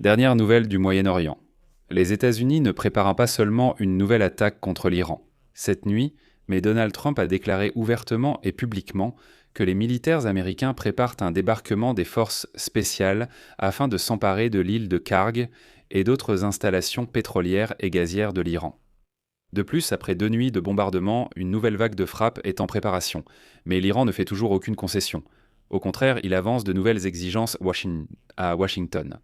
Dernière nouvelle du Moyen-Orient. Les États-Unis ne préparent pas seulement une nouvelle attaque contre l'Iran. Cette nuit, mais Donald Trump a déclaré ouvertement et publiquement que les militaires américains préparent un débarquement des forces spéciales afin de s'emparer de l'île de Karg et d'autres installations pétrolières et gazières de l'Iran. De plus, après 2 nuits de bombardements, une nouvelle vague de frappes est en préparation. Mais l'Iran ne fait toujours aucune concession. Au contraire, il avance de nouvelles exigences à Washington.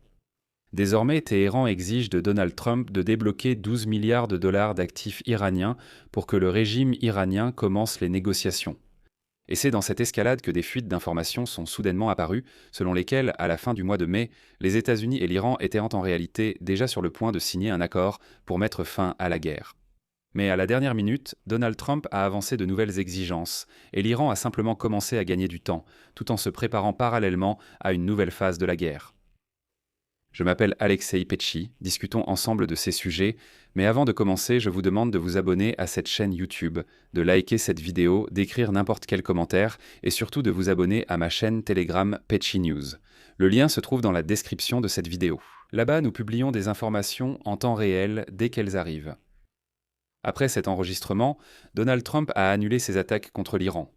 Désormais, Téhéran exige de Donald Trump de débloquer 12 milliards de dollars d'actifs iraniens pour que le régime iranien commence les négociations. Et c'est dans cette escalade que des fuites d'informations sont soudainement apparues, selon lesquelles, à la fin du mois de mai, les États-Unis et l'Iran étaient en réalité déjà sur le point de signer un accord pour mettre fin à la guerre. Mais à la dernière minute, Donald Trump a avancé de nouvelles exigences, et l'Iran a simplement commencé à gagner du temps, tout en se préparant parallèlement à une nouvelle phase de la guerre. Je m'appelle Alexei Petchi, discutons ensemble de ces sujets, mais avant de commencer, je vous demande de vous abonner à cette chaîne YouTube, de liker cette vidéo, d'écrire n'importe quel commentaire, et surtout de vous abonner à ma chaîne Telegram Petchi News. Le lien se trouve dans la description de cette vidéo. Là-bas, nous publions des informations en temps réel dès qu'elles arrivent. Après cet enregistrement, Donald Trump a annulé ses attaques contre l'Iran.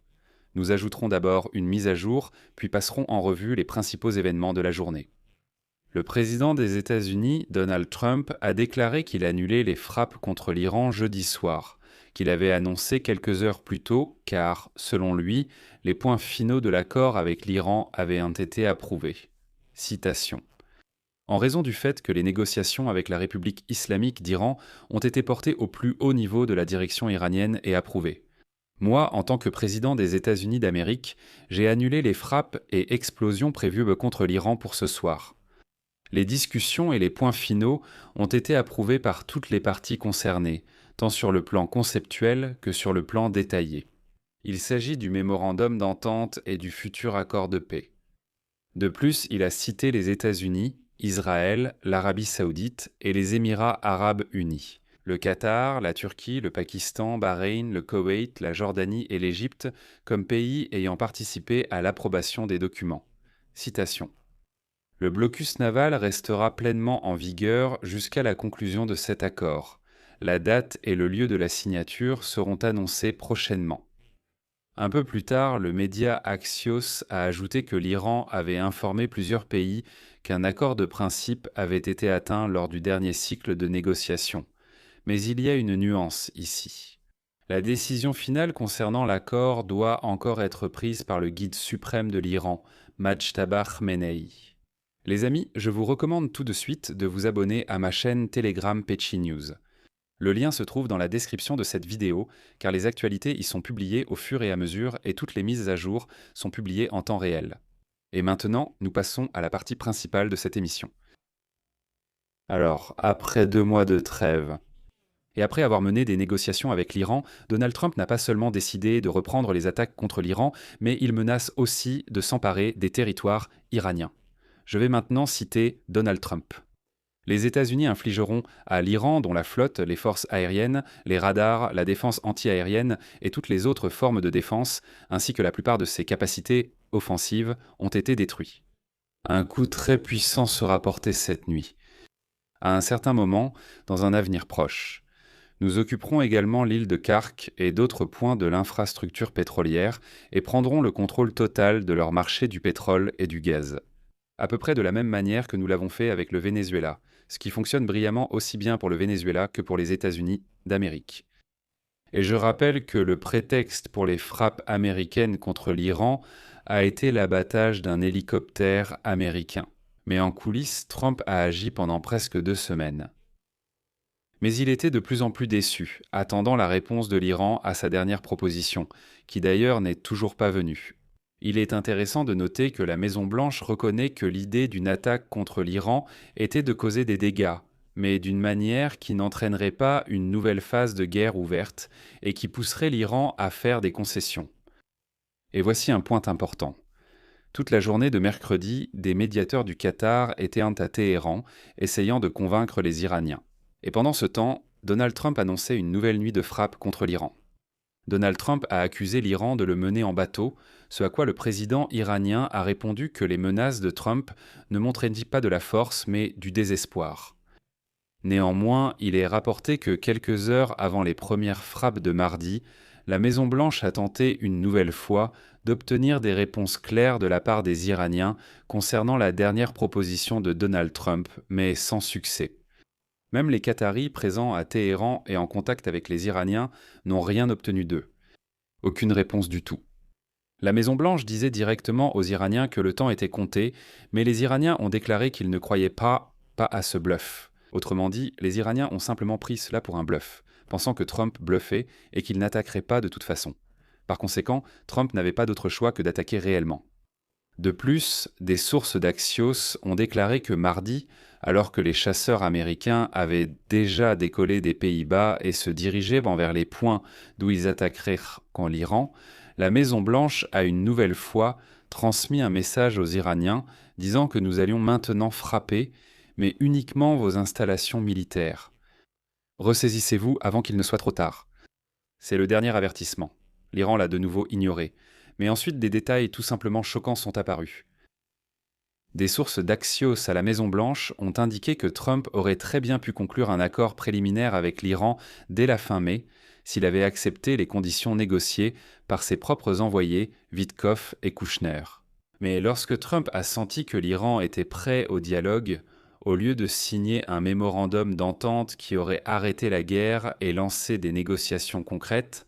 Nous ajouterons d'abord une mise à jour, puis passerons en revue les principaux événements de la journée. Le président des États-Unis, Donald Trump, a déclaré qu'il annulait les frappes contre l'Iran jeudi soir, qu'il avait annoncé quelques heures plus tôt, car, selon lui, les points finaux de l'accord avec l'Iran avaient été approuvés. Citation. En raison du fait que les négociations avec la République islamique d'Iran ont été portées au plus haut niveau de la direction iranienne et approuvées. Moi, en tant que président des États-Unis d'Amérique, j'ai annulé les frappes et explosions prévues contre l'Iran pour ce soir. Les discussions et les points finaux ont été approuvés par toutes les parties concernées, tant sur le plan conceptuel que sur le plan détaillé. Il s'agit du mémorandum d'entente et du futur accord de paix. De plus, il a cité les États-Unis, Israël, l'Arabie saoudite et les Émirats arabes unis. Le Qatar, la Turquie, le Pakistan, Bahreïn, le Koweït, la Jordanie et l'Égypte comme pays ayant participé à l'approbation des documents. Citation. Le blocus naval restera pleinement en vigueur jusqu'à la conclusion de cet accord. La date et le lieu de la signature seront annoncés prochainement. Un peu plus tard, le média Axios a ajouté que l'Iran avait informé plusieurs pays qu'un accord de principe avait été atteint lors du dernier cycle de négociations. Mais il y a une nuance ici. La décision finale concernant l'accord doit encore être prise par le guide suprême de l'Iran, Majtaba Khamenei. Les amis, je vous recommande tout de suite de vous abonner à ma chaîne Telegram Petchi News. Le lien se trouve dans la description de cette vidéo, car les actualités y sont publiées au fur et à mesure et toutes les mises à jour sont publiées en temps réel. Et maintenant, nous passons à la partie principale de cette émission. Alors, après 2 mois de trêve, et après avoir mené des négociations avec l'Iran, Donald Trump n'a pas seulement décidé de reprendre les attaques contre l'Iran, mais il menace aussi de s'emparer des territoires iraniens. Je vais maintenant citer Donald Trump. Les États-Unis infligeront à l'Iran, dont la flotte, les forces aériennes, les radars, la défense anti-aérienne et toutes les autres formes de défense, ainsi que la plupart de ses capacités offensives, ont été détruits. Un coup très puissant sera porté cette nuit. À un certain moment, dans un avenir proche. Nous occuperons également l'île de Kark et d'autres points de l'infrastructure pétrolière et prendrons le contrôle total de leur marché du pétrole et du gaz. À peu près de la même manière que nous l'avons fait avec le Venezuela, ce qui fonctionne brillamment aussi bien pour le Venezuela que pour les États-Unis d'Amérique. Et je rappelle que le prétexte pour les frappes américaines contre l'Iran a été l'abattage d'un hélicoptère américain. Mais en coulisses, Trump a agi pendant presque 2 semaines. Mais il était de plus en plus déçu, attendant la réponse de l'Iran à sa dernière proposition, qui d'ailleurs n'est toujours pas venue. Il est intéressant de noter que la Maison-Blanche reconnaît que l'idée d'une attaque contre l'Iran était de causer des dégâts, mais d'une manière qui n'entraînerait pas une nouvelle phase de guerre ouverte et qui pousserait l'Iran à faire des concessions. Et voici un point important. Toute la journée de mercredi, des médiateurs du Qatar étaient à Téhéran, essayant de convaincre les Iraniens. Et pendant ce temps, Donald Trump annonçait une nouvelle nuit de frappe contre l'Iran. Donald Trump a accusé l'Iran de le mener en bateau, ce à quoi le président iranien a répondu que les menaces de Trump ne montraient pas de la force mais du désespoir. Néanmoins, il est rapporté que quelques heures avant les premières frappes de mardi, la Maison-Blanche a tenté une nouvelle fois d'obtenir des réponses claires de la part des Iraniens concernant la dernière proposition de Donald Trump, mais sans succès. Même les Qataris présents à Téhéran et en contact avec les Iraniens n'ont rien obtenu d'eux. Aucune réponse du tout. La Maison-Blanche disait directement aux Iraniens que le temps était compté, mais les Iraniens ont déclaré qu'ils ne croyaient pas à ce bluff. Autrement dit, les Iraniens ont simplement pris cela pour un bluff, pensant que Trump bluffait et qu'il n'attaquerait pas de toute façon. Par conséquent, Trump n'avait pas d'autre choix que d'attaquer réellement. De plus, des sources d'Axios ont déclaré que mardi, alors que les chasseurs américains avaient déjà décollé des Pays-Bas et se dirigeaient vers les points d'où ils attaqueraient l'Iran, la Maison-Blanche a une nouvelle fois transmis un message aux Iraniens disant que nous allions maintenant frapper, mais uniquement vos installations militaires. Ressaisissez-vous avant qu'il ne soit trop tard. C'est le dernier avertissement. L'Iran l'a de nouveau ignoré. Mais ensuite, des détails tout simplement choquants sont apparus. Des sources d'Axios à la Maison-Blanche ont indiqué que Trump aurait très bien pu conclure un accord préliminaire avec l'Iran dès la fin mai, s'il avait accepté les conditions négociées par ses propres envoyés, Witkoff et Kouchner. Mais lorsque Trump a senti que l'Iran était prêt au dialogue, au lieu de signer un mémorandum d'entente qui aurait arrêté la guerre et lancé des négociations concrètes,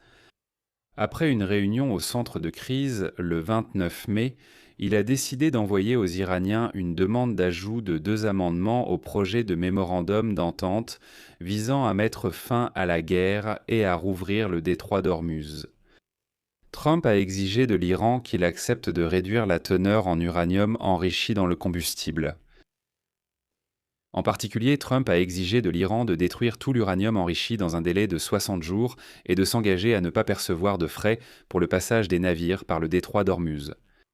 après une réunion au centre de crise le 29 mai, il a décidé d'envoyer aux Iraniens une demande d'ajout de 2 amendements au projet de mémorandum d'entente visant à mettre fin à la guerre et à rouvrir le détroit d'Ormuz. Trump a exigé de l'Iran qu'il accepte de réduire la teneur en uranium enrichi dans le combustible. En particulier, Trump a exigé de l'Iran de détruire tout l'uranium enrichi dans un délai de 60 jours et de s'engager à ne pas percevoir de frais pour le passage des navires par le détroit d'Ormuz.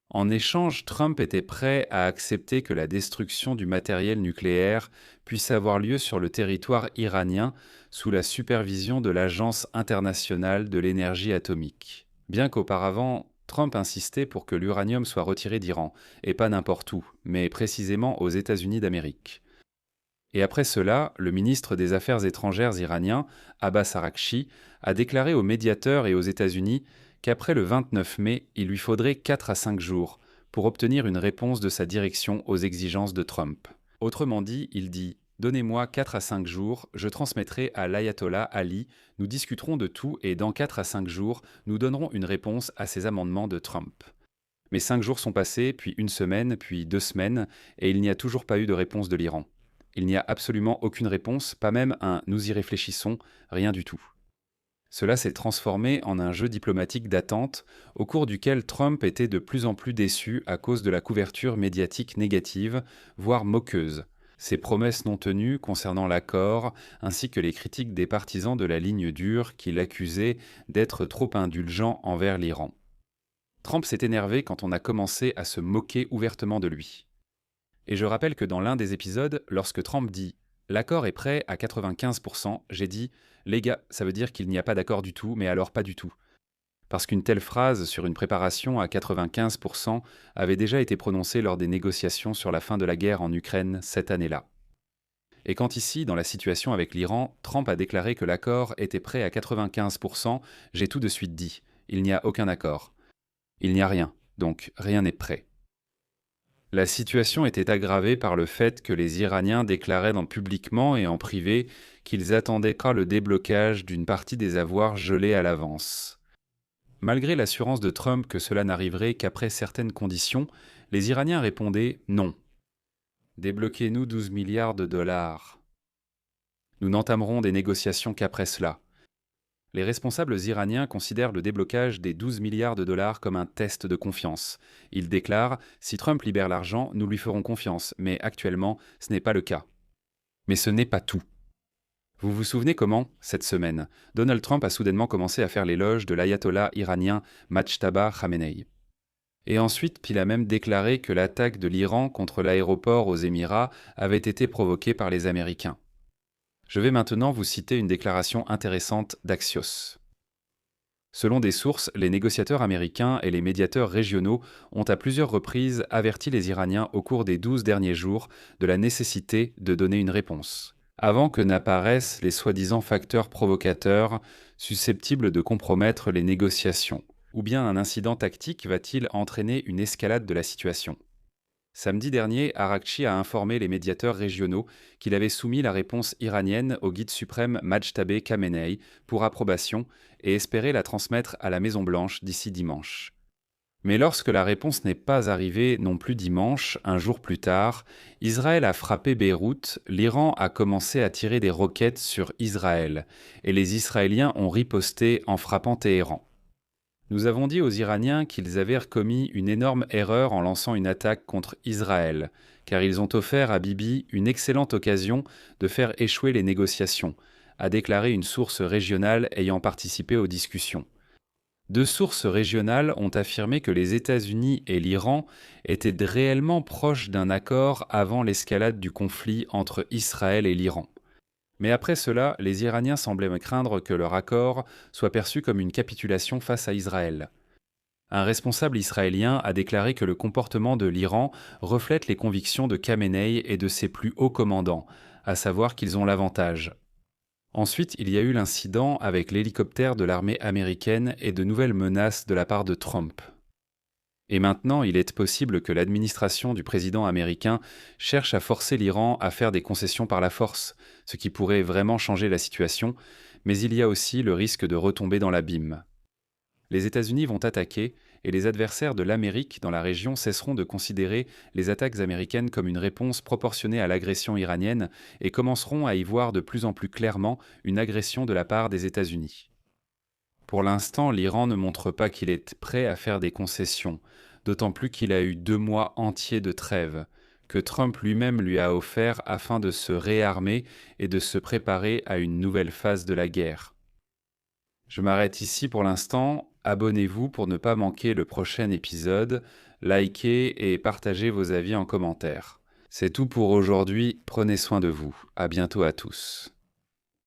En échange, Trump était prêt à accepter que la destruction du matériel nucléaire puisse avoir lieu sur le territoire iranien sous la supervision de l'Agence internationale de l'énergie atomique. Bien qu'auparavant, Trump insistait pour que l'uranium soit retiré d'Iran, et pas n'importe où, mais précisément aux États-Unis d'Amérique. Et après cela, le ministre des Affaires étrangères iranien, Abbas Araghchi, a déclaré aux médiateurs et aux États-Unis qu'après le 29 mai, il lui faudrait 4 à 5 jours pour obtenir une réponse de sa direction aux exigences de Trump. Autrement dit, il dit « Donnez-moi 4 à 5 jours, je transmettrai à l'ayatollah Ali, nous discuterons de tout et dans 4 à 5 jours, nous donnerons une réponse à ces amendements de Trump. » Mais 5 jours sont passés, puis 1 semaine, puis 2 semaines, et il n'y a toujours pas eu de réponse de l'Iran. Il n'y a absolument aucune réponse, pas même un « nous y réfléchissons », rien du tout. Cela s'est transformé en un jeu diplomatique d'attente, au cours duquel Trump était de plus en plus déçu à cause de la couverture médiatique négative, voire moqueuse, ses promesses non tenues concernant l'accord, ainsi que les critiques des partisans de la ligne dure qui l'accusaient d'être trop indulgent envers l'Iran. Trump s'est énervé quand on a commencé à se moquer ouvertement de lui. Et je rappelle que dans l'un des épisodes, lorsque Trump dit « l'accord est prêt à 95%, j'ai dit « les gars, ça veut dire qu'il n'y a pas d'accord du tout, mais alors pas du tout ». Parce qu'une telle phrase sur une préparation à 95% avait déjà été prononcée lors des négociations sur la fin de la guerre en Ukraine cette année-là. Et quand ici, dans la situation avec l'Iran, Trump a déclaré que l'accord était prêt à 95%, j'ai tout de suite dit « il n'y a aucun accord ». Il n'y a rien, donc rien n'est prêt. La situation était aggravée par le fait que les Iraniens déclaraient publiquement et en privé qu'ils attendaient le déblocage d'une partie des avoirs gelés à l'avance. Malgré l'assurance de Trump que cela n'arriverait qu'après certaines conditions, les Iraniens répondaient « non ». Débloquez-nous 12 milliards de dollars. Nous n'entamerons des négociations qu'après cela. Les responsables iraniens considèrent le déblocage des 12 milliards de dollars comme un test de confiance. Ils déclarent « Si Trump libère l'argent, nous lui ferons confiance, mais actuellement, ce n'est pas le cas. » Mais ce n'est pas tout. Vous vous souvenez comment, cette semaine, Donald Trump a soudainement commencé à faire l'éloge de l'ayatollah iranien Majtaba Khamenei. Et ensuite, il a même déclaré que l'attaque de l'Iran contre l'aéroport aux Émirats avait été provoquée par les Américains. Je vais maintenant vous citer une déclaration intéressante d'Axios. Selon des sources, les négociateurs américains et les médiateurs régionaux ont à plusieurs reprises averti les Iraniens au cours des 12 derniers jours de la nécessité de donner une réponse, avant que n'apparaissent les soi-disant facteurs provocateurs susceptibles de compromettre les négociations. Ou bien un incident tactique va-t-il entraîner une escalade de la situation? Samedi dernier, Arakchi a informé les médiateurs régionaux qu'il avait soumis la réponse iranienne au guide suprême Majtabé Khamenei pour approbation et espérait la transmettre à la Maison-Blanche d'ici dimanche. Mais lorsque la réponse n'est pas arrivée non plus dimanche, un jour plus tard, Israël a frappé Beyrouth, l'Iran a commencé à tirer des roquettes sur Israël, et les Israéliens ont riposté en frappant Téhéran. Nous avons dit aux Iraniens qu'ils avaient commis une énorme erreur en lançant une attaque contre Israël, car ils ont offert à Bibi une excellente occasion de faire échouer les négociations, a déclaré une source régionale ayant participé aux discussions. Deux sources régionales ont affirmé que les États-Unis et l'Iran étaient réellement proches d'un accord avant l'escalade du conflit entre Israël et l'Iran. Mais après cela, les Iraniens semblaient craindre que leur accord soit perçu comme une capitulation face à Israël. Un responsable israélien a déclaré que le comportement de l'Iran reflète les convictions de Khamenei et de ses plus hauts commandants, à savoir qu'ils ont l'avantage. Ensuite, il y a eu l'incident avec l'hélicoptère de l'armée américaine et de nouvelles menaces de la part de Trump. Et maintenant, il est possible que l'administration du président américain cherche à forcer l'Iran à faire des concessions par la force, ce qui pourrait vraiment changer la situation, mais il y a aussi le risque de retomber dans l'abîme. Les États-Unis vont attaquer, et les adversaires de l'Amérique dans la région cesseront de considérer les attaques américaines comme une réponse proportionnée à l'agression iranienne et commenceront à y voir de plus en plus clairement une agression de la part des États-Unis. Pour l'instant, l'Iran ne montre pas qu'il est prêt à faire des concessions, d'autant plus qu'il a eu 2 mois entiers de trêve, que Trump lui-même lui a offert afin de se réarmer et de se préparer à une nouvelle phase de la guerre. Je m'arrête ici pour l'instant, abonnez-vous pour ne pas manquer le prochain épisode, likez et partagez vos avis en commentaire. C'est tout pour aujourd'hui, prenez soin de vous, à bientôt à tous.